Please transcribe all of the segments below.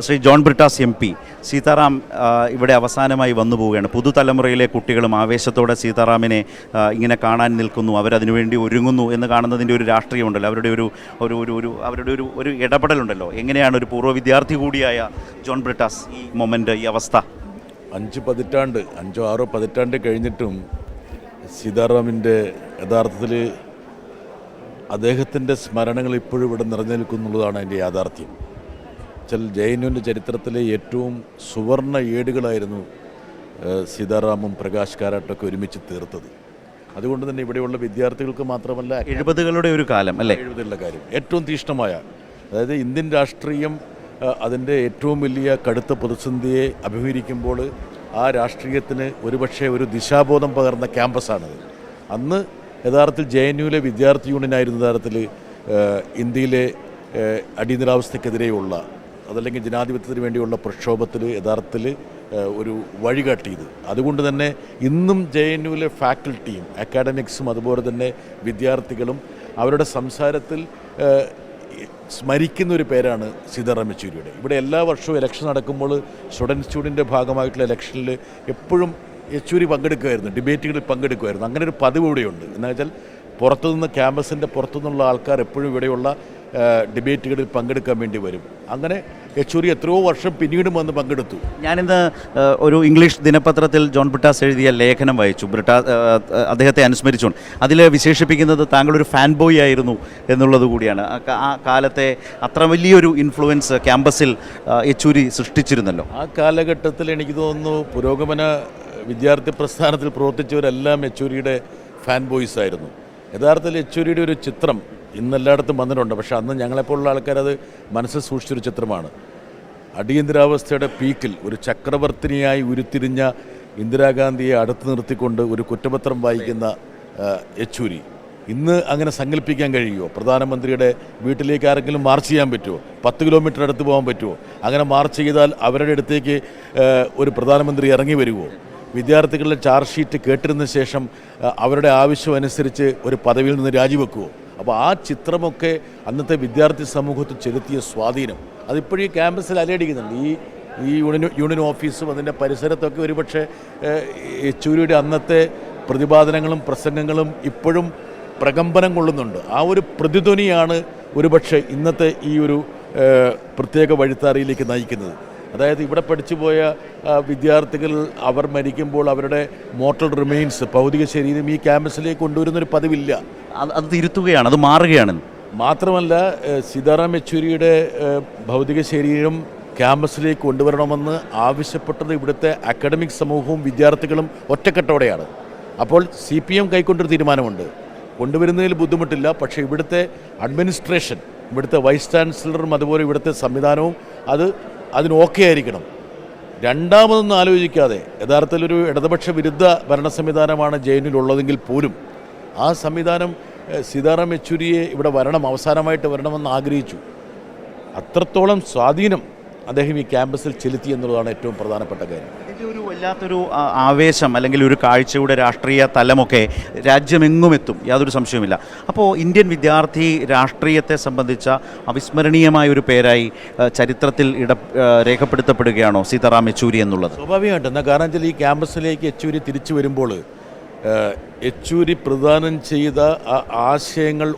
Shri John Brittas MP Sitaram ഇവിടെ അവസാനമായി വന്നു പോവുകയാണ്. പുതുതലമുറയിലെ കുട്ടികളും ആവേശത്തോടെ സീതാറാമിനെ ഇങ്ങനെ കാണാൻ നിൽക്കുന്നു, അവരതിനുവേണ്ടി ഒരുങ്ങുന്നു എന്ന് കാണുന്നതിൻ്റെ ഒരു രാഷ്ട്രീയമുണ്ടല്ലോ, അവരുടെ ഒരു ഇടപെടലുണ്ടല്ലോ. എങ്ങനെയാണ് ഒരു പൂർവ്വ വിദ്യാർത്ഥി കൂടിയായ ജോൺ ബ്രിട്ടാസ് ഈ മൊമെൻ്റ്, ഈ അവസ്ഥ? 5-6 പതിറ്റാണ്ട് കഴിഞ്ഞിട്ടും സീതാറാമിൻ്റെ യഥാർത്ഥത്തിൽ അദ്ദേഹത്തിൻ്റെ സ്മരണകൾ ഇപ്പോഴും ഇവിടെ നിറഞ്ഞു നിൽക്കുന്നുള്ളതാണ് അതിൻ്റെ യാഥാർത്ഥ്യം. JNUവിൻ്റെ ചരിത്രത്തിലെ ഏറ്റവും സുവർണ ഏടുകളായിരുന്നു സീതാറാമും പ്രകാശ് കാരാട്ടൊക്കെ ഒരുമിച്ച് തീർത്തത്. അതുകൊണ്ട് തന്നെ ഇവിടെയുള്ള വിദ്യാർത്ഥികൾക്ക് മാത്രമല്ല, 70കളുടെ ഒരു കാലം അല്ലേ, 70കളുടെ കാര്യം ഏറ്റവും തീക്ഷ്ണമായ, അതായത് ഇന്ത്യൻ രാഷ്ട്രീയം അതിൻ്റെ ഏറ്റവും വലിയ കടുത്ത പ്രതിസന്ധിയെ അഭിമുഖീകരിക്കുമ്പോൾ ആ രാഷ്ട്രീയത്തിന് ഒരുപക്ഷെ ഒരു ദിശാബോധം പകർന്ന ക്യാമ്പസാണത്. അന്ന് യഥാർത്ഥത്തിൽ JNUവിലെ വിദ്യാർത്ഥി യൂണിയനായിരുന്നു യഥാർത്ഥത്തിൽ ഇന്ത്യയിലെ അടിയന്തരാവസ്ഥക്കെതിരെയുള്ള, അതല്ലെങ്കിൽ ജനാധിപത്യത്തിന് വേണ്ടിയുള്ള പ്രക്ഷോഭത്തിൽ യഥാർത്ഥത്തിൽ ഒരു വഴികാട്ടിയത്. അതുകൊണ്ട് തന്നെ ഇന്നും JNUവിലെ ഫാക്കൽറ്റിയും അക്കാഡമിക്സും അതുപോലെ തന്നെ വിദ്യാർത്ഥികളും അവരുടെ സംസാരത്തിൽ സ്മരിക്കുന്ന ഒരു പേരാണ് സീതാറാം യെച്ചൂരിയുടെ. ഇവിടെ എല്ലാ വർഷവും ഇലക്ഷൻ നടക്കുമ്പോൾ സ്റ്റുഡൻറ് ഭാഗമായിട്ടുള്ള ഇലക്ഷനിൽ എപ്പോഴും യെച്ചൂരി പങ്കെടുക്കുമായിരുന്നു, ഡിബേറ്റുകളിൽ പങ്കെടുക്കുമായിരുന്നു. അങ്ങനെ ഒരു പതിവ് ഇവിടെയുണ്ട്. എന്ന് വെച്ചാൽ പുറത്തുനിന്ന്, ക്യാമ്പസിൻ്റെ പുറത്തുനിന്നുള്ള ആൾക്കാർ എപ്പോഴും ഇവിടെയുള്ള ഡിബേറ്റുകളിൽ പങ്കെടുക്കാൻ വേണ്ടി വരും. അങ്ങനെ യെച്ചൂരി എത്രയോ വർഷം പിന്നീടും വന്ന് പങ്കെടുത്തു. ഞാനിന്ന് ഒരു ഇംഗ്ലീഷ് ദിനപത്രത്തിൽ ജോൺ ബ്രിട്ടാസ് എഴുതിയ ലേഖനം വായിച്ചു, അദ്ദേഹത്തെ അനുസ്മരിച്ചുകൊണ്ട്. അതിൽ വിശേഷിപ്പിക്കുന്നത് താങ്കളൊരു ഫാൻ ബോയ് ആയിരുന്നു എന്നുള്ളത് കൂടിയാണ്. ആ കാലത്തെ അത്ര വലിയൊരു ഇൻഫ്ലുവൻസ് ക്യാമ്പസിൽ യെച്ചൂരി സൃഷ്ടിച്ചിരുന്നല്ലോ. ആ കാലഘട്ടത്തിൽ എനിക്ക് തോന്നുന്നു പുരോഗമന വിദ്യാർത്ഥി പ്രസ്ഥാനത്തിൽ പ്രവർത്തിച്ചവരെല്ലാം യെച്ചൂരിയുടെ ഫാൻ ബോയ്സ് ആയിരുന്നു. യഥാർത്ഥത്തിൽ യെച്ചൂരിയുടെ ഒരു ചിത്രം ഇന്നെല്ലായിടത്തും വന്നിട്ടുണ്ട്. പക്ഷേ അന്ന് ഞങ്ങളെപ്പോലുള്ള ആൾക്കാരത് മനസ്സിൽ സൂക്ഷിച്ചൊരു ചിത്രമാണ്. അടിയന്തരാവസ്ഥയുടെ പീക്കിൽ ഒരു ചക്രവർത്തിനിയായി ഉരുത്തിരിഞ്ഞ ഇന്ദിരാഗാന്ധിയെ അടുത്ത് നിർത്തിക്കൊണ്ട് ഒരു കുറ്റപത്രം വായിക്കുന്ന യെച്ചൂരി. ഇന്ന് അങ്ങനെ സങ്കല്പിക്കാൻ കഴിയുമോ? പ്രധാനമന്ത്രിയുടെ വീട്ടിലേക്ക് ആരെങ്കിലും മാർച്ച് ചെയ്യാൻ പറ്റുമോ? 10 കിലോമീറ്റർ അടുത്ത് പോകാൻ പറ്റുമോ? അങ്ങനെ മാർച്ച് ചെയ്താൽ അവരുടെ അടുത്തേക്ക് ഒരു പ്രധാനമന്ത്രി ഇറങ്ങി വരുമോ? വിദ്യാർത്ഥികളുടെ ചാർജ് ഷീറ്റ് കേട്ടിരുന്ന ശേഷം അവരുടെ ആവശ്യമനുസരിച്ച് ഒരു പദവിയിൽ നിന്ന് രാജിവെക്കുമോ? അപ്പോൾ ആ ചിത്രമൊക്കെ അന്നത്തെ വിദ്യാർത്ഥി സമൂഹത്തിൽ ചെലുത്തിയ സ്വാധീനം അതിപ്പോഴും ഈ ക്യാമ്പസിൽ അലയടിക്കുന്നുണ്ട്. ഈ യൂണിയൻ ഓഫീസും അതിൻ്റെ പരിസരത്തൊക്കെ ഒരുപക്ഷെ യെച്ചൂരിയുടെ അന്നത്തെ പ്രതിപാദനങ്ങളും പ്രസംഗങ്ങളും ഇപ്പോഴും പ്രകമ്പനം കൊള്ളുന്നുണ്ട്. ആ ഒരു പ്രതിധ്വനിയാണ് ഒരുപക്ഷെ ഇന്നത്തെ ഈ ഒരു പ്രത്യേക വഴിത്താരയിലേക്ക് നയിക്കുന്നത്. അതായത് ഇവിടെ പഠിച്ചു പോയ വിദ്യാർത്ഥികൾ അവർ മരിക്കുമ്പോൾ അവരുടെ മോർട്ടൽ റിമെയിൻസ്, ഭൗതിക ശരീരം ഈ ക്യാമ്പസിലേക്ക് കൊണ്ടുവരുന്നൊരു പതിവില്ല. അത് തിരുത്തുകയാണ്, അത് മാറുകയാണ്. മാത്രമല്ല സീതാറാം യെച്ചൂരിയുടെ ഭൗതിക ശരീരം ക്യാമ്പസിലേക്ക് കൊണ്ടുവരണമെന്ന് ആവശ്യപ്പെട്ടത് ഇവിടുത്തെ അക്കാഡമിക് സമൂഹവും വിദ്യാർത്ഥികളും ഒറ്റക്കെട്ടോടെയാണ്. അപ്പോൾ CPM കൈക്കൊണ്ടൊരു തീരുമാനമുണ്ട്. കൊണ്ടുവരുന്നതിൽ ബുദ്ധിമുട്ടില്ല, പക്ഷേ ഇവിടുത്തെ അഡ്മിനിസ്ട്രേഷൻ, ഇവിടുത്തെ വൈസ് ചാൻസലറും അതുപോലെ ഇവിടുത്തെ സംവിധാനവും അതിന് ഓക്കെ ആയിരിക്കണം. രണ്ടാമതൊന്നും ആലോചിക്കാതെ യഥാർത്ഥത്തിൽ ഒരു ഇടതുപക്ഷ വിരുദ്ധ ഭരണ സംവിധാനമാണ് JNUവിലുള്ളതെങ്കിൽ പോലും ആ സംവിധാനം സീതാറാം യെച്ചൂരിയെ ഇവിടെ അവസാനമായിട്ട് വരണമെന്ന് ആഗ്രഹിച്ചു. അത്രത്തോളം സ്വാധീനം അദ്ദേഹം ഈ ക്യാമ്പസിൽ ചെലുത്തി എന്നുള്ളതാണ് ഏറ്റവും പ്രധാനപ്പെട്ട കാര്യം. ഇതിൻ്റെ ഒരു വല്ലാത്തൊരു ആവേശം അല്ലെങ്കിൽ ഒരു കാഴ്ചയുടെ രാഷ്ട്രീയ തലമൊക്കെ രാജ്യമെങ്ങുമെത്തും, യാതൊരു സംശയവുമില്ല. അപ്പോൾ ഇന്ത്യൻ വിദ്യാർത്ഥി രാഷ്ട്രീയത്തെ സംബന്ധിച്ച അവിസ്മരണീയമായ ഒരു പേരായി ചരിത്രത്തിൽ രേഖപ്പെടുത്തപ്പെടുകയാണോ സീതാറാം യെച്ചൂരി എന്നുള്ളത്? സ്വാഭാവികമായിട്ട്. എന്നാൽ കാരണം വെച്ചാൽ ഈ ക്യാമ്പസിലേക്ക് യെച്ചൂരി തിരിച്ചു വരുമ്പോൾ യെച്ചൂരി പ്രദാനം ചെയ്ത ആശയങ്ങൾ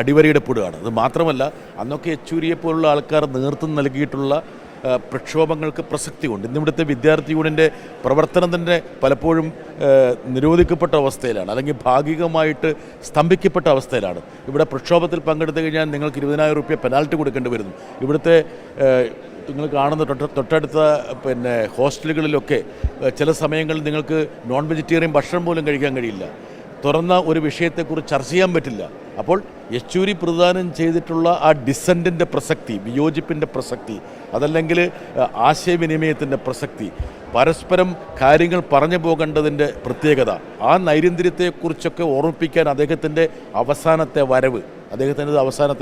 അടിവരയിടപ്പെടുകയാണ്. അത് മാത്രമല്ല, അന്നൊക്കെ യെച്ചൂരിയെപ്പോലുള്ള ആൾക്കാർ നേതൃത്വം നൽകിയിട്ടുള്ള പ്രക്ഷോഭങ്ങൾക്ക് പ്രസക്തിയുണ്ട്. ഇന്നിവിടുത്തെ വിദ്യാർത്ഥി യൂണിയൻ്റെ പ്രവർത്തനം തന്നെ പലപ്പോഴും നിരോധിക്കപ്പെട്ട അവസ്ഥയിലാണ്, അല്ലെങ്കിൽ ഭാഗികമായിട്ട് സ്തംഭിക്കപ്പെട്ട അവസ്ഥയിലാണ്. ഇവിടെ പ്രക്ഷോഭത്തിൽ പങ്കെടുത്തു കഴിഞ്ഞാൽ നിങ്ങൾക്ക് 20,000 രൂപ പെനാൽറ്റി കൊടുക്കേണ്ടി വരുന്നു. ഇവിടുത്തെ നിങ്ങൾ കാണുന്ന തൊട്ടടുത്ത ഹോസ്റ്റലുകളിലൊക്കെ ചില സമയങ്ങളിൽ നിങ്ങൾക്ക് നോൺ വെജിറ്റേറിയൻ ഭക്ഷണം പോലും കഴിക്കാൻ കഴിയില്ല. തുറന്ന ഒരു വിഷയത്തെക്കുറിച്ച് ചർച്ച ചെയ്യാൻ പറ്റില്ല. അപ്പോൾ യെച്ചൂരി പ്രദാനം ചെയ്തിട്ടുള്ള ആ ഡിസൻറ്റിൻ്റെ പ്രസക്തി, വിയോജിപ്പിൻ്റെ പ്രസക്തി, അതല്ലെങ്കിൽ ആശയവിനിമയത്തിൻ്റെ പ്രസക്തി, പരസ്പരം കാര്യങ്ങൾ പറഞ്ഞു പോകേണ്ടതിൻ്റെ പ്രത്യേകത, ആ നൈരന്തര്യത്തെക്കുറിച്ചൊക്കെ ഓർമ്മിപ്പിക്കാൻ അദ്ദേഹത്തിൻ്റെ അവസാനത്തെ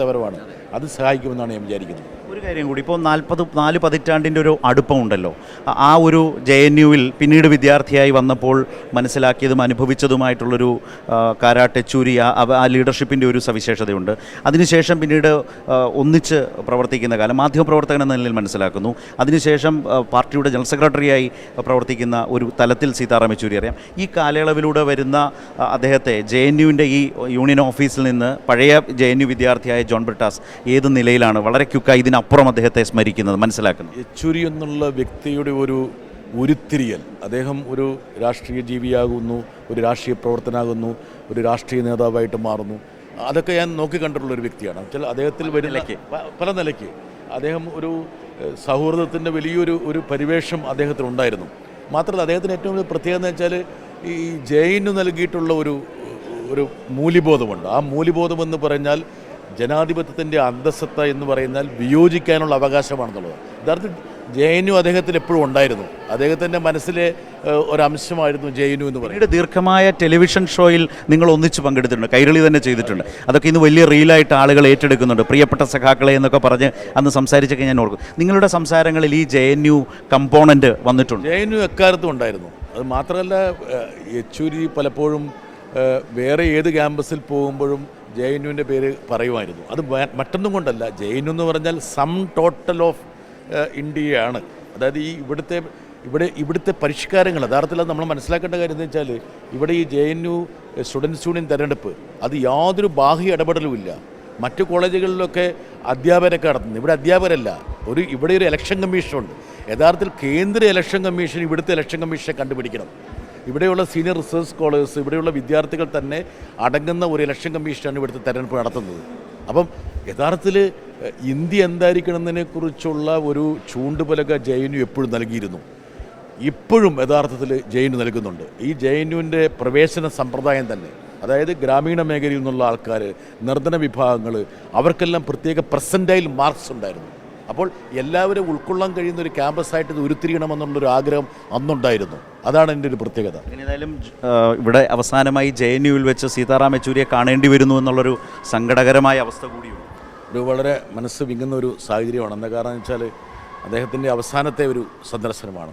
വരവാണ്. അത് സഹായിക്കുമെന്നാണ് ഞാൻ വിചാരിക്കുന്നത്. ഒരു കാര്യം കൂടി, ഇപ്പോൾ 4 പതിറ്റാണ്ടിൻ്റെ ഒരു അടുപ്പമുണ്ടല്ലോ. ആ ഒരു JNUവിൽ പിന്നീട് വിദ്യാർത്ഥിയായി വന്നപ്പോൾ മനസ്സിലാക്കിയതും അനുഭവിച്ചതുമായിട്ടുള്ളൊരു കാരാട്ട് യെച്ചൂരി ആ ലീഡർഷിപ്പിൻ്റെ ഒരു സവിശേഷതയുണ്ട്. അതിനുശേഷം പിന്നീട് ഒന്നിച്ച് പ്രവർത്തിക്കുന്ന കാലം മാധ്യമപ്രവർത്തകൻ എന്ന നിലയിൽ മനസ്സിലാക്കുന്നു. അതിനുശേഷം പാർട്ടിയുടെ ജനറൽ സെക്രട്ടറിയായി പ്രവർത്തിക്കുന്ന ഒരു തലത്തിൽ സീതാറാം യെച്ചൂരി അറിയാം. ഈ കാലയളവിലൂടെ വരുന്ന അദ്ദേഹത്തെ JNUവിൻ്റെ ഈ യൂണിയൻ ഓഫീസിൽ നിന്ന് പഴയ JNU വിദ്യാർത്ഥിയായ ജോൺ ബ്രിട്ടാസ് ഏത് നിലയിലാണ് വളരെ ക്യുക്കായി ഇതിനപ്പുറം അദ്ദേഹത്തെ സ്മരിക്കുന്നത്, മനസ്സിലാക്കുന്നത്? യെച്ചൂരി എന്നുള്ള വ്യക്തിയുടെ ഒരു ഉരുത്തിരിയൽ, അദ്ദേഹം ഒരു രാഷ്ട്രീയ ജീവിയാകുന്നു, ഒരു രാഷ്ട്രീയ പ്രവർത്തനാകുന്നു, ഒരു രാഷ്ട്രീയ നേതാവായിട്ട് മാറുന്നു. അതൊക്കെ ഞാൻ നോക്കിക്കണ്ടിട്ടുള്ളൊരു വ്യക്തിയാണ്. വെച്ചാൽ അദ്ദേഹത്തിൽ വരുന്ന പല നിലയ്ക്ക് അദ്ദേഹം ഒരു സൗഹൃദത്തിൻ്റെ വലിയൊരു പരിവേഷം അദ്ദേഹത്തിനുണ്ടായിരുന്നു. മാത്രമല്ല അദ്ദേഹത്തിന് ഏറ്റവും വലിയ പ്രത്യേകത എന്ന് വെച്ചാൽ ഈ JNU നൽകിയിട്ടുള്ള ഒരു മൂല്യബോധമുണ്ട്. ആ മൂല്യബോധം എന്ന് പറഞ്ഞാൽ ജനാധിപത്യത്തിൻ്റെ അന്തസ്സത്ത എന്ന് പറയുന്നാൽ വിയോജിക്കാനുള്ള അവകാശമാണെന്നുള്ളത്. യഥാർത്ഥത്തിൽ JNU അദ്ദേഹത്തിന് എപ്പോഴും ഉണ്ടായിരുന്നു. അദ്ദേഹത്തിൻ്റെ മനസ്സിലെ ഒരംശമായിരുന്നു JNU എന്ന് പറയുന്നത്. ദീർഘമായ ടെലിവിഷൻ ഷോയിൽ നിങ്ങൾ ഒന്നിച്ച് പങ്കെടുത്തിട്ടുണ്ട്, കൈരളി തന്നെ ചെയ്തിട്ടുണ്ട്. അതൊക്കെ ഇന്ന് വലിയ റീലായിട്ട് ആളുകൾ ഏറ്റെടുക്കുന്നുണ്ട്. പ്രിയപ്പെട്ട സഖാക്കളെ എന്നൊക്കെ പറഞ്ഞ് അന്ന് സംസാരിച്ചൊക്കെ ഞാൻ ഓർക്കും. നിങ്ങളുടെ സംസാരങ്ങളിൽ ഈ JNU കമ്പോണൻ്റ് വന്നിട്ടുണ്ട്? JNU എക്കാലത്തും ഉണ്ടായിരുന്നു. അത് മാത്രമല്ല യെച്ചൂരി പലപ്പോഴും വേറെ ഏത് ക്യാമ്പസിൽ പോകുമ്പോഴും JNUവിൻ്റെ പേര് പറയുമായിരുന്നു. അത് മറ്റൊന്നും കൊണ്ടല്ല, JNU എന്ന് പറഞ്ഞാൽ സം ടോട്ടൽ ഓഫ് ഇന്ത്യയാണ്. അതായത് ഈ ഇവിടുത്തെ പരിഷ്കാരങ്ങൾ യഥാർത്ഥത്തിൽ നമ്മൾ മനസ്സിലാക്കേണ്ട കാര്യം എന്ന് വെച്ചാൽ ഇവിടെ ഈ JNU സ്റ്റുഡൻസ് യൂണിയൻ തെരഞ്ഞെടുപ്പ് അത് യാതൊരു ബാഹ്യ ഇടപെടലുമില്ല. മറ്റു കോളേജുകളിലൊക്കെ അധ്യാപകരൊക്കെ നടത്തുന്നു. ഇവിടെ അധ്യാപകരല്ല, ഇവിടെ ഒരു ഇലക്ഷൻ കമ്മീഷനുണ്ട്. യഥാർത്ഥത്തിൽ കേന്ദ്ര ഇലക്ഷൻ കമ്മീഷൻ ഇവിടുത്തെ ഇലക്ഷൻ കമ്മീഷനെ കണ്ടുപിടിക്കണം. ഇവിടെയുള്ള സീനിയർ റിസർച്ച് സ്കോളേഴ്സ്, ഇവിടെയുള്ള വിദ്യാർത്ഥികൾ തന്നെ അടങ്ങുന്ന ഒരു ഇലക്ഷൻ കമ്മീഷനാണ് ഇവിടുത്തെ തെരഞ്ഞെടുപ്പ് നടത്തുന്നത്. അപ്പം യഥാർത്ഥത്തിൽ ഇന്ത്യ എന്തായിരിക്കണമെന്നതിനെക്കുറിച്ചുള്ള ഒരു ചൂണ്ടുപലക JNU എപ്പോഴും നൽകിയിരുന്നു. ഇപ്പോഴും യഥാർത്ഥത്തിൽ JNU നൽകുന്നുണ്ട്. ഈ JNUവിൻ്റെ പ്രവേശന സമ്പ്രദായം തന്നെ, അതായത് ഗ്രാമീണ മേഖലയിൽ നിന്നുള്ള ആൾക്കാർ, നിർധന വിഭാഗങ്ങൾ, അവർക്കെല്ലാം പ്രത്യേക പെർസെൻറ്റൈൽ മാർക്സ് ഉണ്ടായിരുന്നു. അപ്പോൾ എല്ലാവരും ഉൾക്കൊള്ളാൻ കഴിയുന്ന ഒരു ക്യാമ്പസായിട്ട് ഇത് ഉരുത്തിരിയണമെന്നുള്ളൊരു ആഗ്രഹം അന്നുണ്ടായിരുന്നു. അതാണ് എൻ്റെ ഒരു പ്രത്യേകത. ഏതായാലും ഇവിടെ അവസാനമായി JNUവിൽ വെച്ച് സീതാറാം യെച്ചൂരിയെ കാണേണ്ടി വരുന്നു എന്നുള്ളൊരു സങ്കടകരമായ അവസ്ഥ കൂടിയുണ്ട്. ഒരു വളരെ മനസ്സ് വിങ്ങുന്ന ഒരു സാഹചര്യമാണ്. എന്താ കാരണം വെച്ചാൽ അദ്ദേഹത്തിൻ്റെ അവസാനത്തെ ഒരു സന്ദർശനമാണ്.